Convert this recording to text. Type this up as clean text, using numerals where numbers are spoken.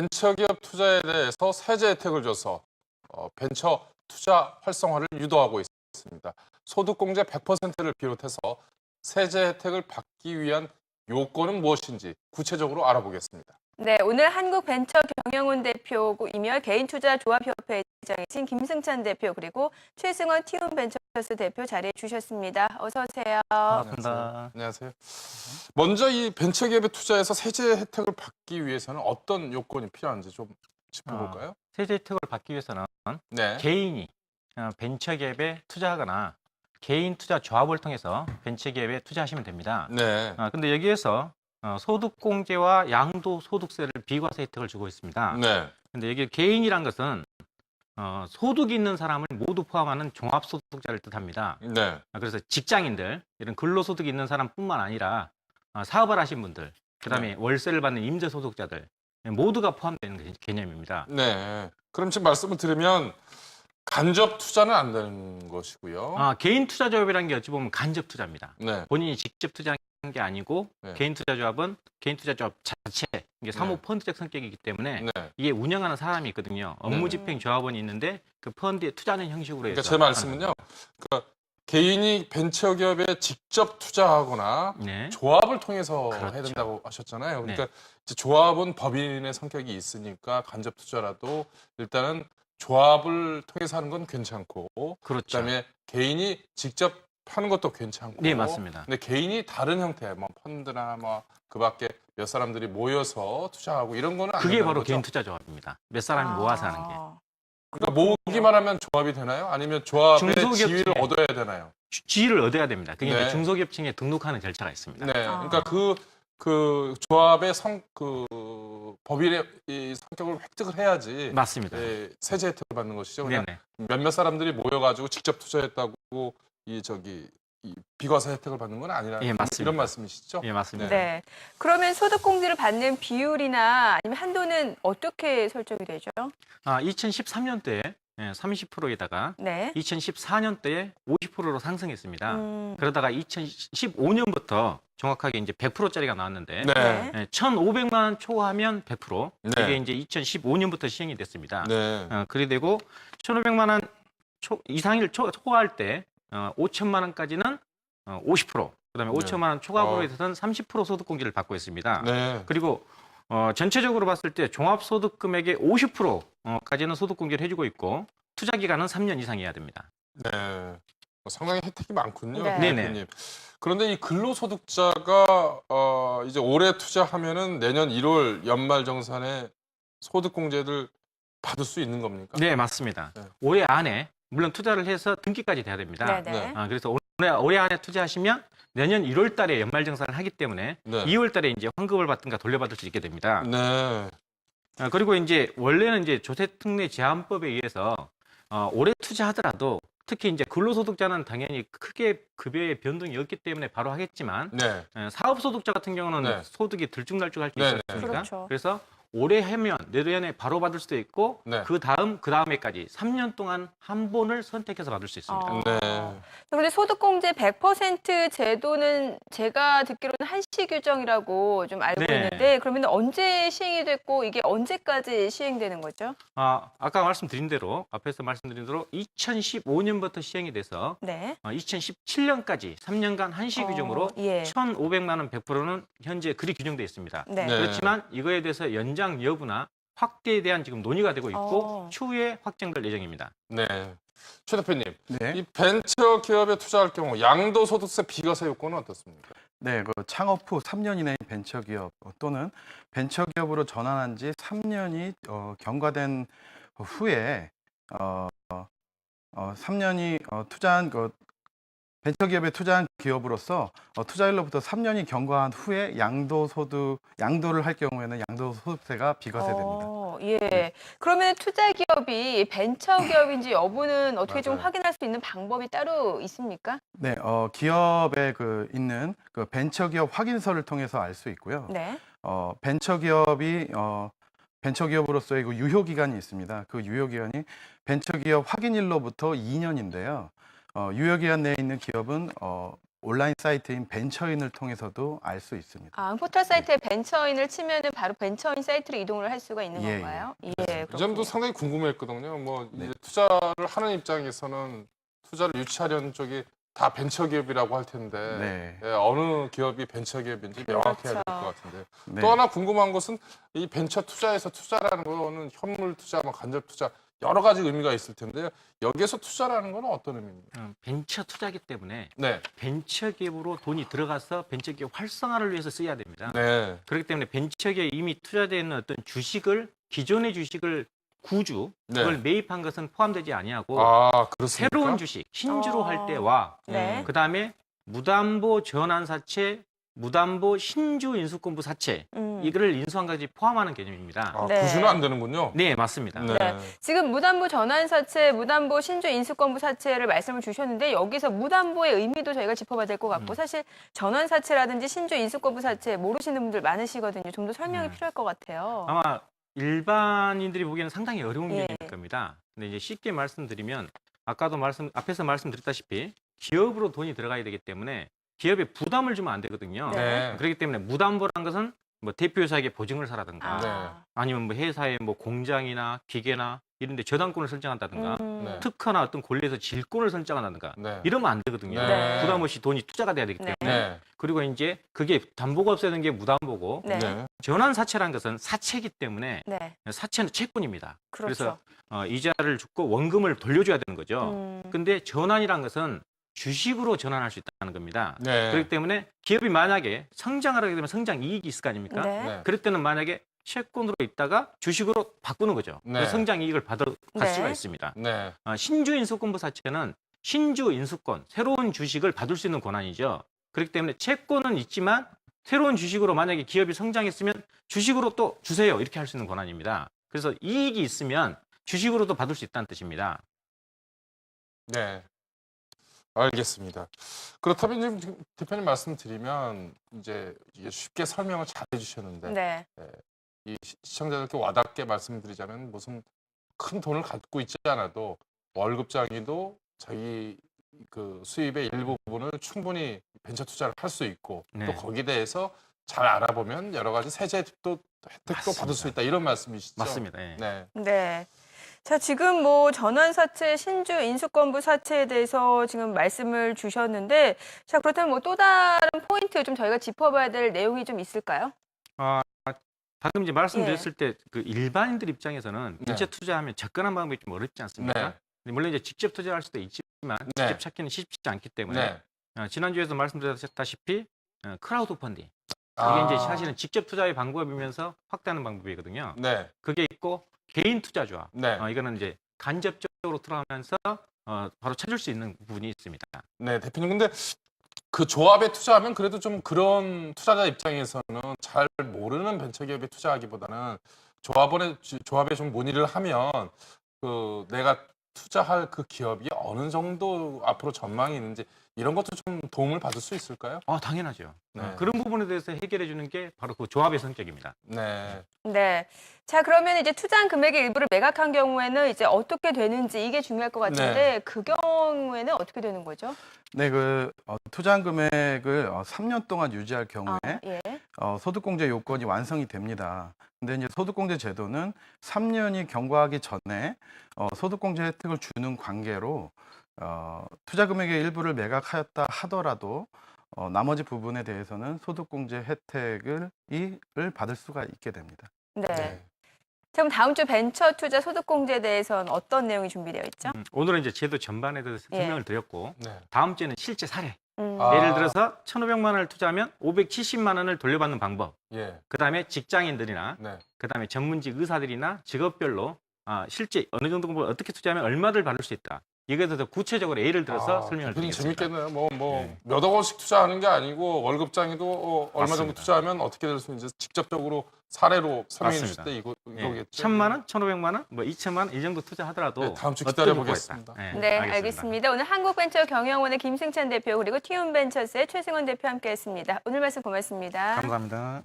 벤처기업 투자에 대해서 세제 혜택을 줘서 벤처 투자 활성화를 유도하고 있습니다. 소득공제 100%를 비롯해서 세제 혜택을 받기 위한 요건은 무엇인지 구체적으로 알아보겠습니다. 네, 오늘 한국벤처경영원 대표이며 개인투자조합협회 회장이신 김승찬 대표 그리고 최승원 티움벤처스 대표 자리해 주셨습니다. 어서 오세요. 반갑습니다. 안녕하세요. 먼저 이 벤처기업에 투자해서 세제 혜택을 받기 위해서는 어떤 요건이 필요한지 좀 짚어볼까요? 세제 혜택을 받기 위해서는 네. 개인이 벤처기업에 투자하거나 개인 투자 조합을 통해서 벤처기업에 투자하시면 됩니다. 네. 근데 여기에서 소득공제와 양도소득세를 비과세 혜택을 주고 있습니다. 네. 근데 여기 개인이란 것은 소득이 있는 사람을 모두 포함하는 종합소득자를 뜻합니다. 네. 그래서 직장인들, 이런 근로소득이 있는 사람뿐만 아니라 사업을 하신 분들, 그다음에 월세를 받는 임대소득자들 모두가 포함되는 개념입니다. 네. 그럼 지금 말씀을 드리면 간접 투자는 안 되는 것이고요. 개인 투자조합이라는 게 어찌 보면 간접 투자입니다. 네. 본인이 직접 투자한 게 아니고 네. 개인 투자조합은 개인 투자조합 자체, 이게 사모펀드적 성격이기 때문에 네. 이게 운영하는 사람이 있거든요. 업무집행조합원이 있는데 그 펀드에 투자하는 형식으로 해서. 그러니까 제 말씀은요. 그러니까 개인이 벤처기업에 직접 투자하거나 네. 조합을 통해서 그렇죠. 해야 된다고 하셨잖아요. 그러니까 네. 이제 조합은 법인의 성격이 있으니까 간접 투자라도 일단은 조합을 통해서 하는 건 괜찮고 그렇죠. 그다음에 개인이 직접 하는 것도 괜찮고. 네, 맞습니다. 근데 개인이 다른 형태, 뭐 펀드나 뭐 그밖에 몇 사람들이 모여서 투자하고 이런 거는 안 그게 된다는 바로 거죠? 개인 투자조합입니다. 몇 사람이 모아서 하는 게. 그러니까 모으기만 하면 조합이 되나요? 아니면 조합의 중소기업 지위를 중에 얻어야 되나요? 지위를 얻어야 됩니다. 그게 네. 이제 중소기업청에 등록하는 절차가 있습니다. 네, 그러니까 그 조합의 법인의 이 성격을 획득을 해야지 맞습니다. 세제 혜택을 받는 것이죠. 그냥 네네. 몇몇 사람들이 모여가지고 직접 투자했다고 이 비과세 혜택을 받는 건 아니라 예, 맞습니다. 이런 말씀이시죠? 예, 맞습니다. 네. 그러면 소득공제를 받는 비율이나 아니면 한도는 어떻게 설정이 되죠? 2013년도에 30%에다가 네. 2014년도에 50%로 상승했습니다. 그러다가 2015년부터 정확하게 이제 100%짜리가 나왔는데 네. 1,500만 원 초과하면 100%. 네. 이게 이제 2015년부터 시행이 됐습니다. 네. 그래 되고 1,500만 원 이상을 초과할 때 5천만 원까지는 50%, 그다음에 네. 5천만 원 초과분에 있어서는 30% 소득공제를 받고 있습니다. 네. 그리고 전체적으로 봤을 때 종합소득금액의 50%까지는 소득공제를 해주고 있고 투자 기간은 3년 이상이어야 됩니다. 네. 상당히 혜택이 많군요. 네. 네네. 대표님. 그런데 이 근로소득자가 이제 올해 투자하면은 내년 1월 연말정산에 소득공제를 받을 수 있는 겁니까? 네, 맞습니다. 네. 올해 안에 물론 투자를 해서 등기까지 돼야 됩니다. 네네. 그래서 올해 안에 투자하시면 내년 1월 달에 연말정산을 하기 때문에 네. 2월 달에 이제 환급을 받든가 돌려받을 수 있게 됩니다. 네. 그리고 이제 원래는 이제 조세특례 제한법에 의해서 올해 투자하더라도 특히 이제 근로소득자는 당연히 크게 급여의 변동이 없기 때문에 바로 하겠지만 네. 사업소득자 같은 경우는 네. 소득이 들쭉날쭉할 수 네, 있지 네. 않습니까? 그렇죠. 그래서 올해 하면 내년에 바로 받을 수도 있고 네. 그 다음에까지 3년 동안 한 번을 선택해서 받을 수 있습니다. 네. 그런데 소득공제 100% 제도는 제가 듣기로는 한시 규정이라고 좀 알고 네. 있는데 그러면 언제 시행이 됐고 이게 언제까지 시행되는 거죠? 아까 말씀드린 대로 앞에서 말씀드린 대로 2015년부터 시행이 돼서 네. 2017년까지 3년간 한시 규정으로 예. 1,500만 원 100%는 현재 그리 규정되어 있습니다. 네. 네. 그렇지만 이거에 대해서 연장 여부나 확대에 대한 지금 논의가 되고 있고 추후에 확정될 예정입니다. 네. 최 대표님, 네. 이 벤처 기업에 투자할 경우 양도소득세 비과세 요건은 어떻습니까? 네, 그 창업 후 3년 이내의 벤처기업 또는 벤처기업으로 전환한 지 3년이 경과된 후에 3년이 투자한 벤처기업에 투자한 기업으로서 투자일로부터 3년이 경과한 후에 양도를 할 경우에는 양도소득세가 비과세됩니다. 예. 그러면 투자 기업이 벤처 기업인지 여부는 어떻게 좀 맞아요. 확인할 수 있는 방법이 따로 있습니까? 네, 기업에 있는 벤처기업 확인서를 통해서 알 수 있고요. 네. 벤처기업으로서의 그 유효기간이 있습니다. 그 유효기간이 벤처기업 확인일로부터 2년인데요. 유효기간 내에 있는 기업은 온라인 사이트인 벤처인을 통해서도 알 수 있습니다. 아, 포털 사이트에 벤처인을 치면은 바로 벤처인 사이트로 이동을 할 수가 있는 예, 건가요? 예, 이 그렇군요. 점도 상당히 궁금했거든요. 뭐 네. 이제 투자를 하는 입장에서는 투자를 유치하려는 쪽이 다 벤처 기업이라고 할 텐데 네. 예, 어느 기업이 벤처 기업인지 명확해야 될 것 그렇죠. 같은데 네. 또 하나 궁금한 것은 이 벤처 투자에서 투자라는 거는 현물 투자, 뭐 간접 투자 여러 가지 의미가 있을 텐데 여기에서 투자라는 건 어떤 의미입니까? 벤처 투자기 때문에 네, 벤처 기업으로 돈이 들어가서 벤처 기업 활성화를 위해서 써야 됩니다. 네, 그렇기 때문에 벤처 기업에 이미 투자되어 있는 어떤 주식을 기존의 주식을 구주 네. 그걸 매입한 것은 포함되지 아니하고 아 그렇습니까? 새로운 주식 신주로 어. 할 때와 네. 그다음에 무담보 전환사채, 무담보 신주 인수권부 사채 이거를 인수한 것까지 포함하는 개념입니다. 아, 네. 구주는 안 되는군요. 네, 맞습니다. 네. 네. 지금 무담보 전환사채, 무담보 신주 인수권부 사채를 말씀을 주셨는데 여기서 무담보의 의미도 저희가 짚어봐야 될 것 같고 사실 전환사채라든지 신주 인수권부 사채 모르시는 분들 많으시거든요. 좀 더 설명이 필요할 것 같아요. 아마 일반인들이 보기에는 상당히 어려운 예. 개념일 겁니다. 근데 이제 쉽게 말씀드리면 앞에서 말씀드렸다시피 기업으로 돈이 들어가야 되기 때문에 기업에 부담을 주면 안 되거든요. 네. 그렇기 때문에 무담보라는 것은 뭐 대표이사에게 보증을 사라든가 아. 아니면 뭐 회사의 뭐 공장이나 기계나 이런 데 저당권을 설정한다든가 네. 특허나 어떤 권리에서 질권을 설정한다든가 네. 이러면 안 되거든요. 네. 부담 없이 돈이 투자가 돼야 되기 때문에. 네. 그리고 이제 그게 담보가 없어야 되는 게 무담보고 네. 네. 전환사채라는 것은 사채이기 때문에 네. 사채는 채권입니다. 그렇죠. 그래서 이자를 주고 원금을 돌려줘야 되는 거죠. 근데 전환이란 것은 주식으로 전환할 수 있다는 겁니다. 네. 그렇기 때문에 기업이 만약에 성장을 하게 되면 성장 이익이 있을 거 아닙니까? 네. 네. 그럴 때는 만약에 채권으로 있다가 주식으로 바꾸는 거죠. 네. 그래서 성장 이익을 받을 네. 수가 있습니다. 네. 신주 인수권부 사채는 신주 인수권, 새로운 주식을 받을 수 있는 권한이죠. 그렇기 때문에 채권은 있지만 새로운 주식으로 만약에 기업이 성장했으면 주식으로 또 주세요 이렇게 할 수 있는 권한입니다. 그래서 이익이 있으면 주식으로도 받을 수 있다는 뜻입니다. 네. 알겠습니다. 그렇다면 지금 대표님 말씀드리면 이제 이게 쉽게 설명을 잘 해주셨는데 네. 이 시청자들께 와닿게 말씀드리자면 무슨 큰 돈을 갖고 있지 않아도 월급장에도 자기 그 수입의 일부분을 충분히 벤처 투자를 할 수 있고 네. 또 거기에 대해서 잘 알아보면 여러 가지 세제 혜택도 받을 수 있다 이런 말씀이시죠? 맞습니다. 예. 네. 네. 자, 지금 뭐 전환사채, 신주 인수권부 사채에 대해서 지금 말씀을 주셨는데, 자, 그렇다면 뭐 또 다른 포인트 좀 저희가 짚어봐야 될 내용이 좀 있을까요? 방금 이제 말씀드렸을 때 그 일반인들 입장에서는 네. 벤처 투자하면 접근한 방법이 좀 어렵지 않습니까? 네. 근데 물론 이제 직접 투자할 수도 있지만 네. 직접 찾기는 쉽지 않기 때문에 네. 지난주에도 말씀드렸다시피 크라우드 펀딩 이게 아. 이제 사실은 직접 투자의 방법이면서 확대하는 방법이거든요. 네. 그게 있고 개인 투자 조합 네. 이거는 이제 간접적으로 들어가면서 바로 찾을 수 있는 부분이 있습니다. 네, 대표님. 근데 그 조합에 투자하면 그래도 좀 그런 투자자 입장에서는 잘 모르는 벤처기업에 투자하기보다는 조합에 좀 문의를 하면 그 내가 투자할 그 기업이 어느 정도 앞으로 전망이 있는지 이런 것도 좀 도움을 받을 수 있을까요? 당연하죠. 네. 그런 부분에 대해서 해결해 주는 게 바로 그 조합의 성격입니다. 네. 네. 자, 그러면 이제 투자한 금액의 일부를 매각한 경우에는 이제 어떻게 되는지 이게 중요할 것 같은데 그 경우에는 어떻게 되는 거죠? 네, 투자한 금액을 3년 동안 유지할 경우에 예. 소득공제 요건이 완성이 됩니다. 근데 이제 소득공제 제도는 3년이 경과하기 전에 소득공제 혜택을 주는 관계로 투자 금액의 일부를 매각하였다 하더라도 나머지 부분에 대해서는 소득공제 혜택을 받을 수가 있게 됩니다. 네. 네. 자, 그럼 다음 주 벤처 투자 소득공제에 대해서는 어떤 내용이 준비되어 있죠? 오늘은 이제 제도 전반에 대해서 예. 설명을 드렸고 네. 다음 주에는 실제 사례. 아. 예를 들어서 1,500만 원을 투자하면 570만 원을 돌려받는 방법. 예. 그다음에 직장인들이나 네. 그다음에 전문직 의사들이나 직업별로 실제 어느 정도 어떻게 투자하면 얼마를 받을 수 있다. 이거에 대해서 구체적으로 예를 들어서 설명을 대표님 드리겠습니다. 재밌겠네요. 네. 몇억 원씩 투자하는 게 아니고 월급장에도 얼마 정도 맞습니다. 투자하면 어떻게 될 수 있는지 직접적으로 사례로 설명해 주실 맞습니다. 때 예. 이거겠죠. 1,000만 원, 1,500만 원, 뭐 2천만 원 이 정도 투자하더라도 네, 다음 주 어떤 기다려 효과가 보겠습니다. 있다. 네, 알겠습니다. 오늘 한국벤처경영원의 김승찬 대표 그리고 티움벤처스의 최승원 대표 함께했습니다. 오늘 말씀 고맙습니다. 감사합니다.